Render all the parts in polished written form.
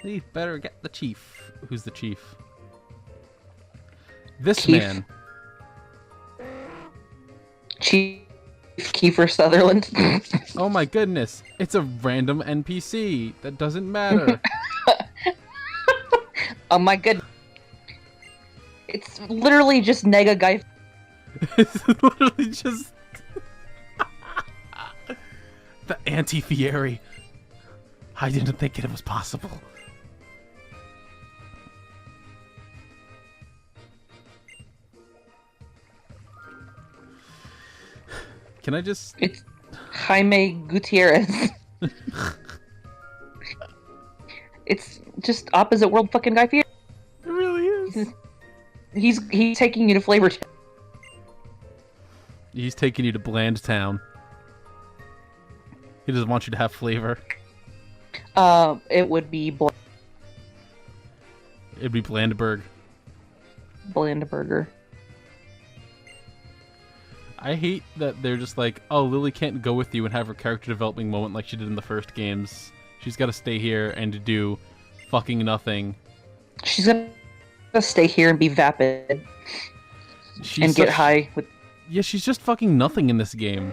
We better get the chief. Who's the chief? This Keith. man. Chief Kiefer Sutherland. Oh my goodness. It's a random NPC. That doesn't matter. Oh my goodness. It's literally just Nega Guy. It's literally just... the anti-Fieri. I didn't think it was possible. Can I just... It's Jaime Gutierrez. It's just opposite world fucking Guy Fieri. It really is. He's taking you to Flavor Town. He's taking you to Bland Town. He doesn't want you to have flavor. It would be It'd be Blandberg. Blandenberger. I hate that they're just like, oh, Lily can't go with you and have her character developing moment like she did in the first games. She's got to stay here and do fucking nothing. She's gonna stay here and be vapid. And get high with... Yeah, she's just fucking nothing in this game.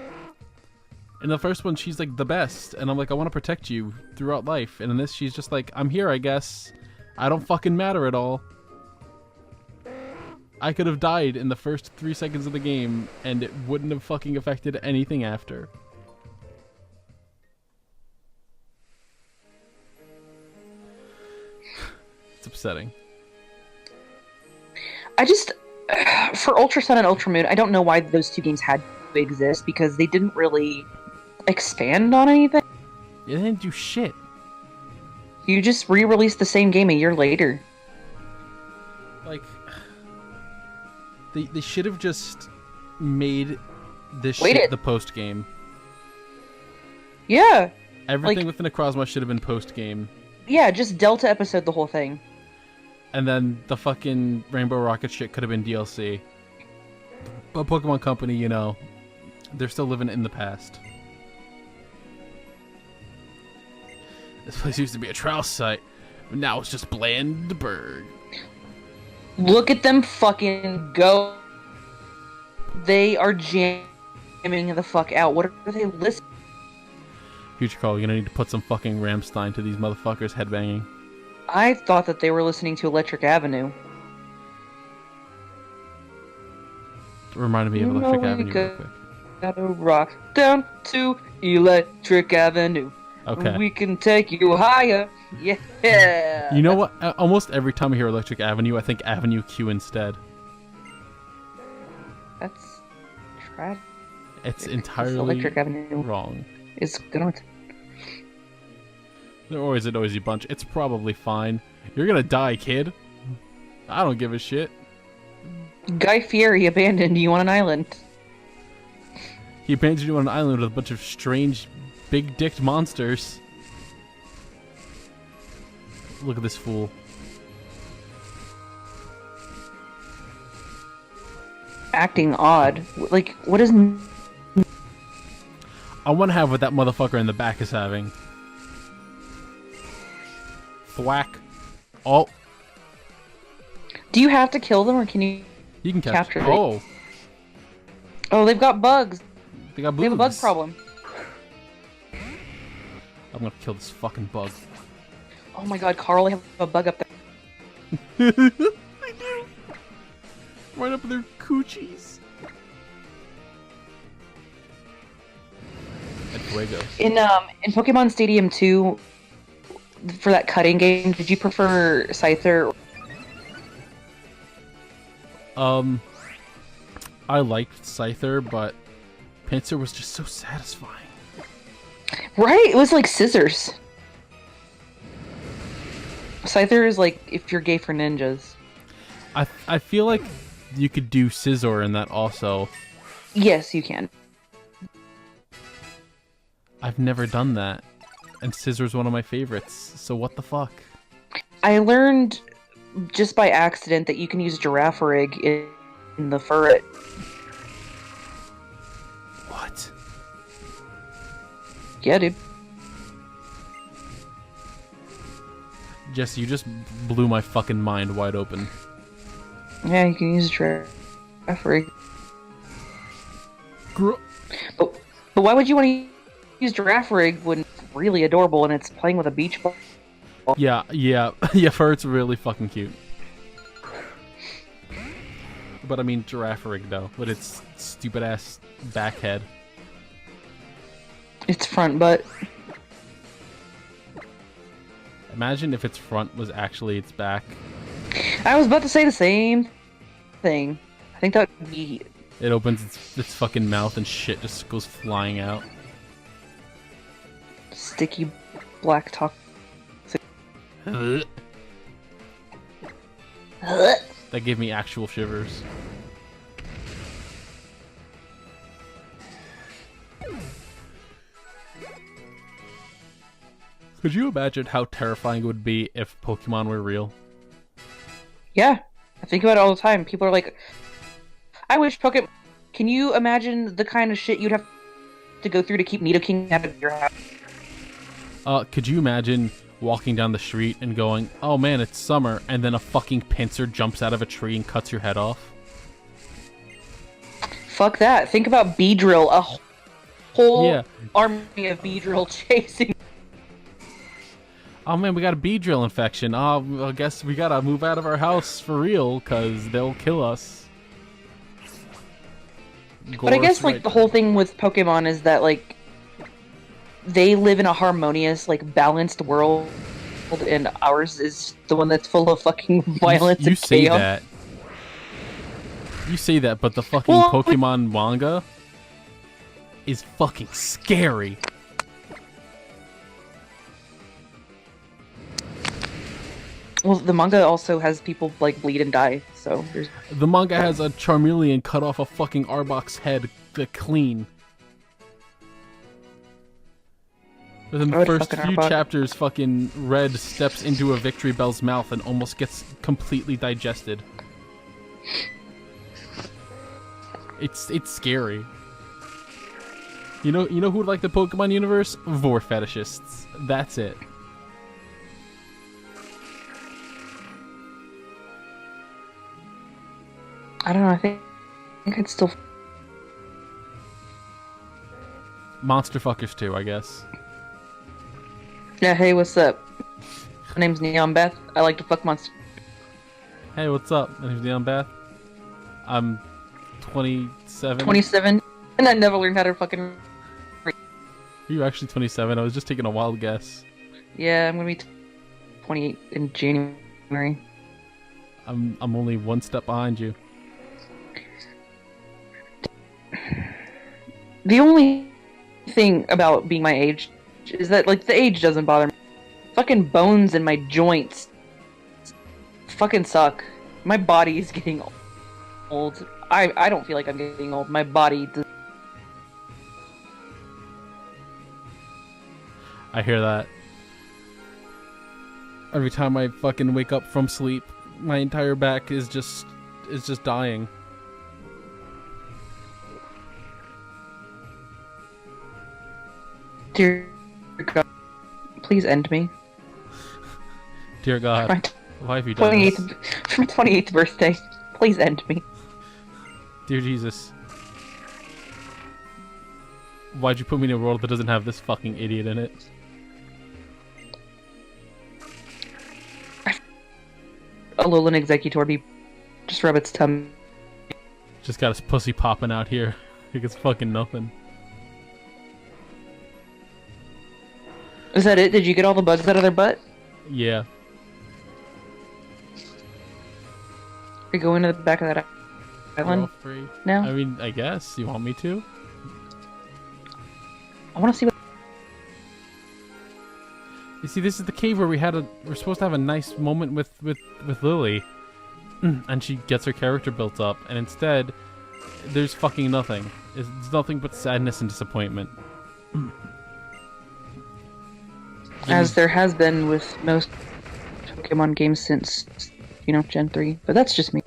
In the first one, she's like the best, and I'm like, I want to protect you throughout life. And in this, she's just like, I'm here, I guess. I don't fucking matter at all. I could have died in the first 3 seconds of the game, and it wouldn't have fucking affected anything after. It's upsetting. I just... For Ultra Sun and Ultra Moon, I don't know why those two games had to exist, because they didn't really expand on anything. It didn't do shit. You just re-released the same game a year later. Like... They should have just made this shit the post-game. Yeah. Everything with the Necrozma should have been post-game. Yeah, just Delta episode the whole thing. And then the fucking Rainbow Rocket shit could have been DLC. But Pokemon Company, you know, they're still living in the past. This place used to be a trial site, but now it's just Blandberg. Look at them fucking go. They are jamming the fuck out. What are they listening? Future Call, you're gonna need to put some fucking Rammstein to these motherfuckers headbanging. I thought that they were listening to Electric Avenue. It reminded me of Electric Avenue real quick. Gotta rock down to Electric Avenue. Okay. We can take you higher. Yeah. You know what? Almost every time I hear Electric Avenue, I think Avenue Q instead. That's tragic. It's entirely Electric Avenue wrong. It's gonna... They're always a noisy bunch. It's probably fine. You're gonna die, kid. I don't give a shit. Guy Fieri abandoned you on an island. He abandoned you on an island with a bunch of strange, big-dicked monsters. Look at this fool. Acting odd. Like, what is... I want to have what that motherfucker in the back is having. Thwack. Oh. Do you have to kill them, or can you can capture them? Oh. Oh, they've got bugs. They got boobs. They have a bug problem. I'm gonna kill this fucking bug. Oh my god, Carl, they have a bug up there. They do. Right up their coochies. And fuego. In Pokemon Stadium 2, for that cutting game, did you prefer Scyther? I liked Scyther, but Pinsir was just so satisfying. Right? It was like scissors. Scyther is like if you're gay for ninjas. I feel like you could do Scizor in that also. Yes, you can. I've never done that. And Scissor's one of my favorites, so what the fuck? I learned just by accident that you can use Girafarig in the Furret. What? Yeah, dude. Jesse, you just blew my fucking mind wide open. Yeah, you can use Giraffe. But why would you want to use Giraffe Rig when it's really adorable and it's playing with a beach ball? Yeah, for it's really fucking cute. But I mean Giraffe Rig though, with its stupid ass back head. Its front butt. Imagine if its front was actually its back. I was about to say the same thing. I think that would be... It opens its fucking mouth and shit just goes flying out. Sticky black talk. That gave me actual shivers. Could you imagine how terrifying it would be if Pokemon were real? Yeah, I think about it all the time. People are like, I wish Pokemon... Can you imagine the kind of shit you'd have to go through to keep Nidoking out of your house? Could you imagine walking down the street and going, oh man, it's summer, and then a fucking pincer jumps out of a tree and cuts your head off? Fuck that. Think about Beedrill, a whole army of Beedrill chasing. Oh man, we got a Beedrill infection. Oh, I guess we gotta move out of our house for real, cause they'll kill us. But I guess, like, the whole thing with Pokemon is that, like, they live in a harmonious, like, balanced world, and ours is the one that's full of fucking violence and chaos. You say that. You say that, but the fucking Pokemon manga is fucking scary. Well, the manga also has people, like, bleed and die, so there's... The manga has a Charmeleon cut off a fucking Arbok's head clean. Within the first few chapters, fucking Red steps into a Victory Bell's mouth and almost gets completely digested. It's scary. You know who would like the Pokemon universe? Vor fetishists. That's it. I don't know, I think I'd still... Monster fuckers too, I guess. Yeah, hey, what's up? My name's Neon Beth. I like to fuck monsters. Hey, what's up? My name's Neon Beth. I'm 27. 27, and I never learned how to fucking... Are you actually 27? I was just taking a wild guess. Yeah, I'm gonna be 28 in January. I'm only one step behind you. The only thing about being my age is that, like, the age doesn't bother me. Fucking bones in my joints fucking suck. My body is getting old. I don't feel like I'm getting old. My body does. I hear that. Every time I fucking wake up from sleep, my entire back is just dying. Dear God, please end me. Dear God, why have you done this? For my 28th birthday, please end me. Dear Jesus, why'd you put me in a world that doesn't have this fucking idiot in it? Alolan Executor be just rub its tummy. Just got his pussy popping out here. Like it's fucking nothing. Is that it? Did you get all the bugs out of their butt? Yeah. Are you going to the back of that island now? I mean, I guess. You want me to? I want to see what... You see, this is the cave where we're supposed to have a nice moment with Lily. And she gets her character built up, and instead, there's fucking nothing. It's nothing but sadness and disappointment. As there has been with most Pokemon games since, you know, Gen 3. But that's just me.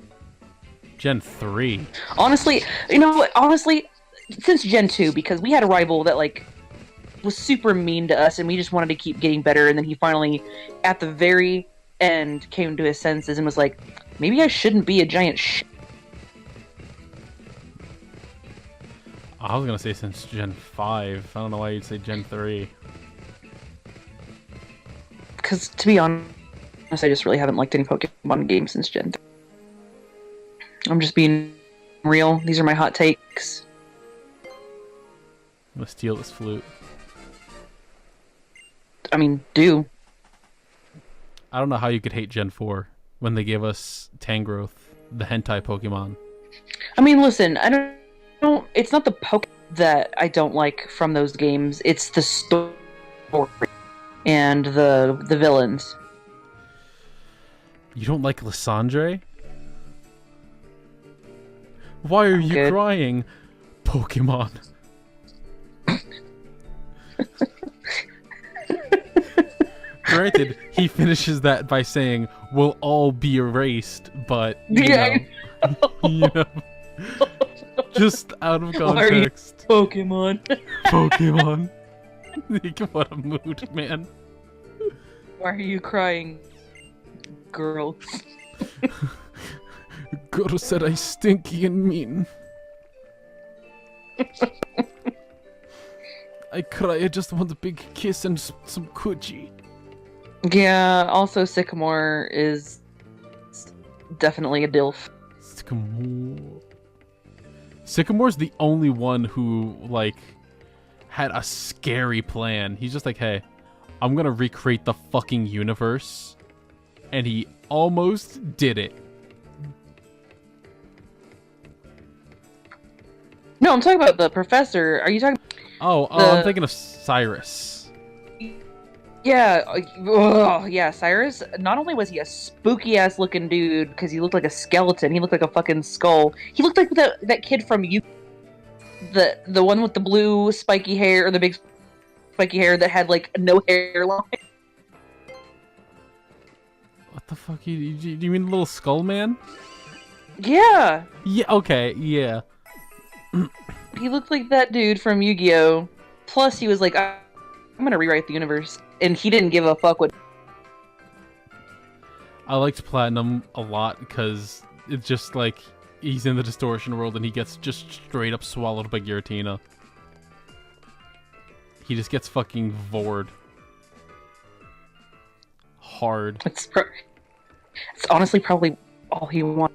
Gen 3? Honestly, you know what? Honestly, since Gen 2, because we had a rival that, like, was super mean to us, and we just wanted to keep getting better, and then he finally, at the very and came to his senses and was like, maybe I shouldn't be a giant I was gonna say since Gen 5. I don't know why you'd say Gen 3. Because, to be honest, I just really haven't liked any Pokemon games since Gen 3. I'm just being real. These are my hot takes. I'm gonna steal this flute. I mean, do. I don't know how you could hate Gen 4 when they gave us Tangrowth, the hentai Pokemon. I mean, listen, I don't it's not the Pokemon that I don't like from those games. It's the story and the villains. You don't like Lysandre? Why are you good. crying? Pokemon. Granted, he finishes that by saying, "We'll all be erased," but you know, just out of context. Pokemon. Pokemon. What a mood, man. Why are you crying, girl? Girl said I stinky and mean. I cry, I just want a big kiss and some coochie. Yeah, also Sycamore is definitely a DILF. Sycamore's the only one who, like, had a scary plan. He's just like, hey, I'm gonna recreate the fucking universe. And he almost did it. No, I'm talking about the professor. Are you talking? Oh, I'm thinking of Cyrus. Yeah, yeah, Cyrus. Not only was he a spooky ass looking dude because he looked like a skeleton, he looked like a fucking skull. He looked like that kid from the one with the blue spiky hair, or the big spiky hair that had like no hairline. What the fuck? Do you mean the little skull man? Yeah. Yeah. Okay. Yeah. He looked like that dude from Yu-Gi-Oh! Plus, he was like, I'm gonna rewrite the universe. And he didn't give a fuck what... I liked Platinum a lot because it's just like he's in the distortion world and he gets just straight up swallowed by Giratina. He just gets fucking vored. Hard. It's honestly probably all he wants.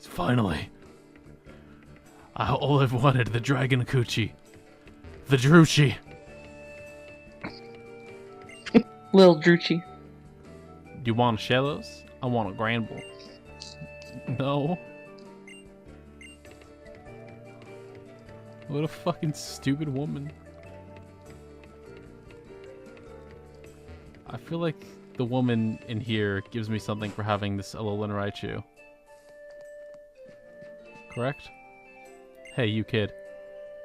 Finally. All I've wanted, the Dragon Coochie. The Druchie. Lil Druchie. Do you want a Shellos? I want a Granbull. No. What a fucking stupid woman. I feel like the woman in here gives me something for having this Alolan Raichu. Correct? Hey, you kid.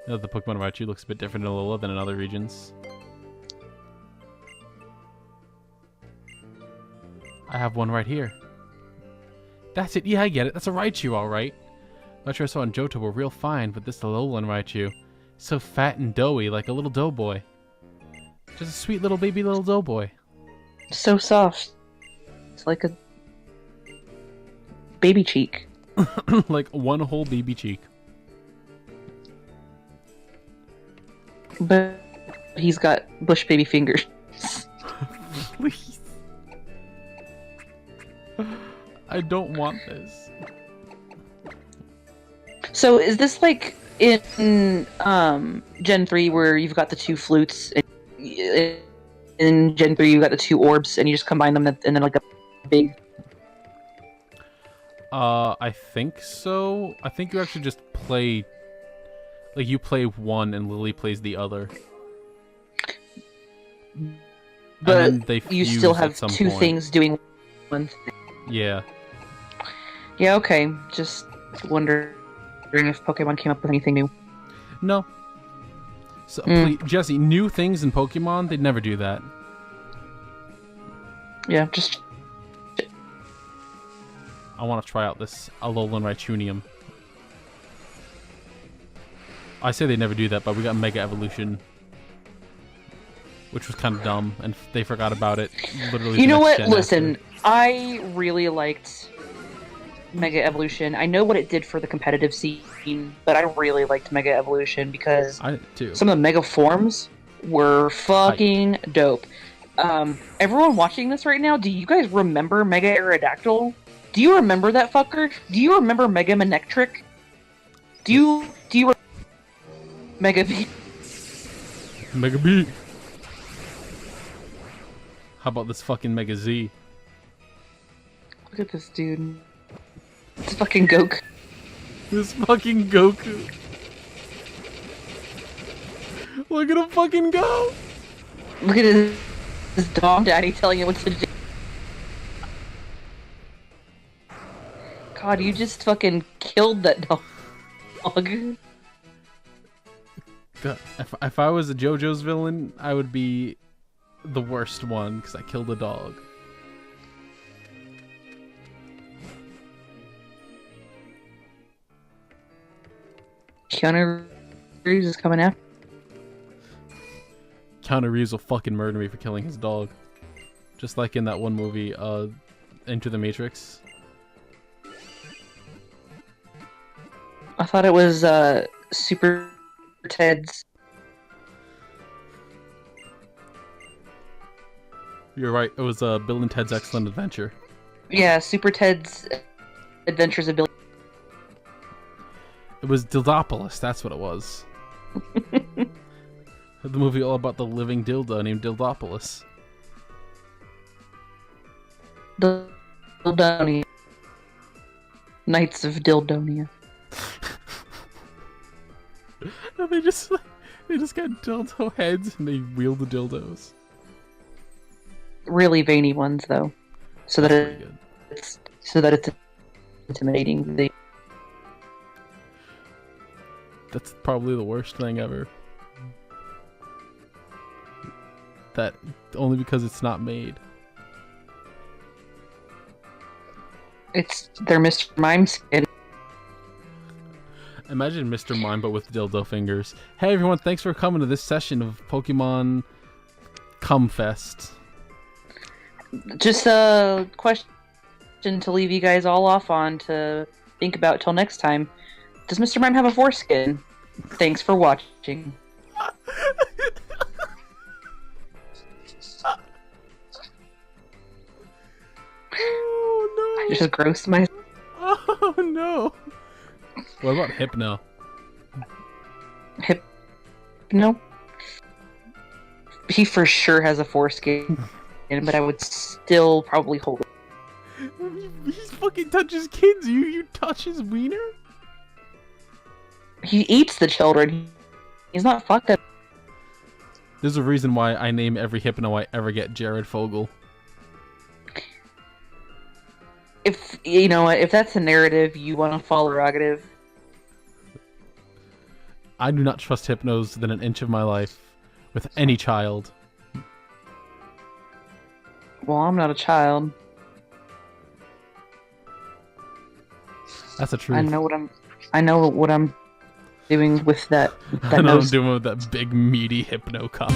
You know, the Pokemon Raichu looks a bit different in Alola than in other regions. I have one right here. That's it. Yeah, I get it. That's a Raichu, alright. Raichu I saw in Johto were real fine, but this Alolan Raichu, so fat and doughy like a little doughboy. Just a sweet little baby little doughboy. So soft. It's like a baby cheek. Like one whole baby cheek. But he's got bush baby fingers. Please. I don't want this. So is this like in Gen 3 where you've got the two flutes, and in Gen 3 you've got the two orbs and you just combine them and then like a big... I think so. I think you actually just play... Like, you play one and Lily plays the other. But they you still have two point. things doing one thing. Yeah. Yeah, okay. Just wondering if Pokemon came up with anything new. No. So, please, Jessi, new things in Pokemon, they'd never do that. Yeah, just... I want to try out this Alolan Raichunium. I say they never do that, but we got Mega Evolution. which was kind of dumb, and they forgot about it literally. You know what? Gen Listen, after. I really liked Mega Evolution. I know what it did for the competitive scene, but I really liked Mega Evolution because I too. some of the Mega Forms were fucking dope. Everyone watching this right now, do you guys remember Mega Aerodactyl? Do you remember that fucker? Do you remember Mega Manectric? Do you Mega V? Mega B. How about this fucking Mega Z? Look at this dude. It's fucking Goku. This fucking Goku. Look at him fucking go! Look at his dog daddy telling him what to do. God, you just fucking killed that dog. God, if I was a JoJo's villain, I would be the worst one because I killed a dog. Keanu Reeves is coming after. Keanu Reeves will fucking murder me for killing his dog. Just like in that one movie, Into the Matrix. I thought it was Super Ted's. You're right, it was Bill and Ted's Excellent Adventure. Yeah, Super Ted's Adventures of Billy. It was Dildopolis, that's what it was. The movie all about the living dildo named Dildopolis. Dildonia. Knights of Dildonia. And they just got dildo heads and they wield the dildos. Really veiny ones, though, so that That's pretty good. it's intimidating. That's probably the worst thing ever. That only because it's not made. It's their Mr. Mime skin. Imagine Mr. Mime but with dildo fingers. Hey everyone, thanks for coming to this session of Pokemon Cumfest. Just a question to leave you guys all off on to think about till next time. Does Mr. Mime have a foreskin? Thanks for watching. Oh no! I just grossed myself. Oh no! What about Hypno? No. He for sure has a foreskin, but I would still probably hold it. He fucking touches kids. You touch his wiener? He eats the children. He's not fucked up. There's a reason why I name every Hypno I ever get Jared Fogle. If you know what, if that's a narrative you want to follow, prerogative. I do not trust Hypnos within an inch of my life with any child. Well, I'm not a child. That's a truth. I know what I'm doing with that. I know what I'm nose. doing with that big meaty Hypno cock.